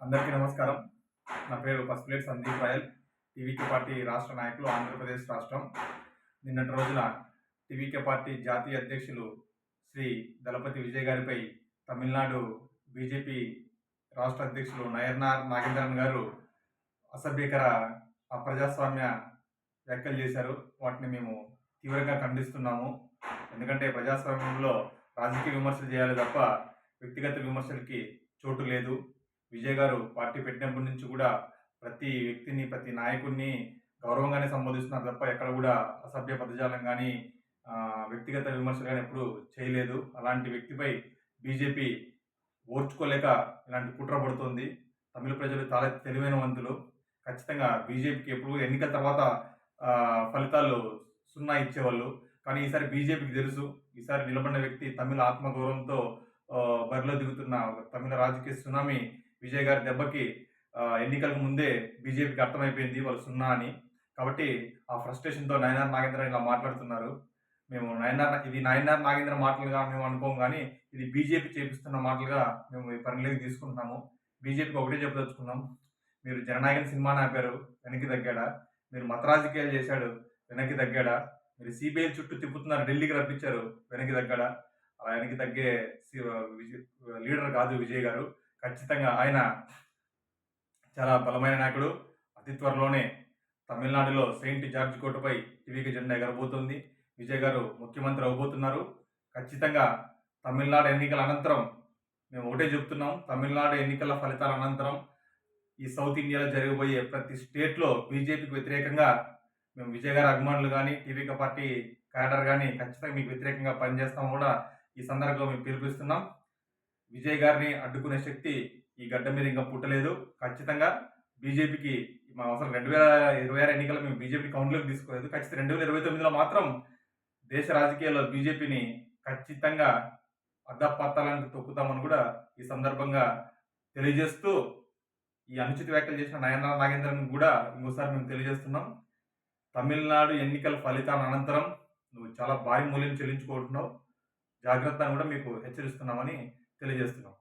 అందరికీ నమస్కారం. నా పేరు Pasupuleti Sandeep royal. TVK party రాష్ట్ర నాయకులు, ఆంధ్రప్రదేశ్ రాష్ట్రం. నిన్నటి రోజున టీవీకే పార్టీ జాతీయ అధ్యక్షులు శ్రీ దళపతి విజయ్ గారిపై తమిళనాడు బీజేపీ రాష్ట్ర అధ్యక్షులు నయనార్ నాగేంద్రన్ గారు అసభ్యకర అప్రజాస్వామ్య వ్యాఖ్యలు చేశారు. వాటిని మేము తీవ్రంగా ఖండిస్తున్నాము. ఎందుకంటే ప్రజాస్వామ్యంలో రాజకీయ విమర్శలు చేయాలి తప్ప వ్యక్తిగత విమర్శలకి చోటు లేదు. విజయ్ గారు పార్టీ పెట్టినప్పటి నుంచి కూడా ప్రతి వ్యక్తిని, ప్రతి నాయకుడిని గౌరవంగానే సంబోధిస్తున్నారు తప్ప ఎక్కడ కూడా అసభ్య పదజాలం కానీ, వ్యక్తిగత విమర్శలు కానీ ఎప్పుడు చేయలేదు. అలాంటి వ్యక్తిపై బీజేపీ ఓర్చుకోలేక ఇలాంటి కుట్ర పడుతుంది. తమిళ ప్రజలు చాలా తెలివైన వంతులు. ఖచ్చితంగా బీజేపీకి ఎప్పుడు ఎన్నికల తర్వాత ఫలితాలు సున్నా ఇచ్చేవాళ్ళు. కానీ ఈసారి బీజేపీకి తెలుసు, ఈసారి నిలబడిన వ్యక్తి తమిళ ఆత్మగౌరవంతో బరిలో దిగుతున్న తమిళ రాజకీయ సునామీ విజయ్ గారి దెబ్బకి ఎన్నికలకు ముందే బీజేపీకి అర్థమైపోయింది వాళ్ళు సున్నా అని. కాబట్టి ఆ ఫ్రస్ట్రేషన్తో నయనార్ నాగేంద్ర ఇలా మాట్లాడుతున్నారు. మేము నయనార్ నాగేంద్ర మాటలుగా మేము అనుకోం, కానీ ఇది బీజేపీ చేపిస్తున్న మాటలుగా మేము ఈ పరిగణలోకి తీసుకుంటున్నాము. బీజేపీకి ఒకటే చెప్పదలుచుకున్నాం, మీరు జననాయకన్ సినిమాని ఆపారు, వెనక్కి తగ్గాడా? మీరు మత రాజకీయాలు చేశాడు, వెనక్కి తగ్గాడా? మీరు సిబిఐ చుట్టూ తిప్పుతున్నారు, ఢిల్లీకి రప్పించారు, వెనక్కి తగ్గాడా? అలా వెనక్కి తగ్గే లీడర్ కాదు విజయ్ గారు. ఖచ్చితంగా ఆయన చాలా బలమైన నాయకుడు. అతి త్వరలోనే తమిళనాడులో సెయింట్ జార్జ్ కోటపై టీవీకి జెండా ఎగరబోతుంది. విజయ్ గారు ముఖ్యమంత్రి అవబోతున్నారు. ఖచ్చితంగా తమిళనాడు ఎన్నికల అనంతరం మేము ఒకటే చెప్తున్నాం, తమిళనాడు ఎన్నికల ఫలితాల అనంతరం ఈ సౌత్ ఇండియాలో జరగబోయే ప్రతి స్టేట్లో బీజేపీకి వ్యతిరేకంగా మేము విజయ్ గారి అభిమానులు కానీ, టీవీకి పార్టీ క్యాడర్ కానీ ఖచ్చితంగా మీకు వ్యతిరేకంగా పనిచేస్తాం కూడా ఈ సందర్భంగా మేము పిలిపిస్తున్నాం. విజయ్ గారిని అడ్డుకునే శక్తి ఈ గడ్డ మీద ఇంకా పుట్టలేదు. ఖచ్చితంగా బీజేపీకి మా అసలు 2026 ఎన్నికల్లో మేము బీజేపీ కౌంట్లోకి తీసుకోలేదు. ఖచ్చితంగా 2029లో మాత్రం దేశ రాజకీయాల్లో బీజేపీని ఖచ్చితంగా అడ్డపత్తాలను తొక్కుతామని కూడా ఈ సందర్భంగా తెలియజేస్తూ, ఈ అనుచిత వ్యాఖ్యలు చేసిన నయనార్ నాగేంద్రన్ కూడా ఇంకోసారి మేము తెలియజేస్తున్నాం, తమిళనాడు ఎన్నికల ఫలితాల అనంతరం నువ్వు చాలా భారీ మూల్యం చెల్లించుకుంటున్నావు, జాగ్రత్త అని కూడా మీకు హెచ్చరిస్తున్నామని తెలియజేస్తున్నాం.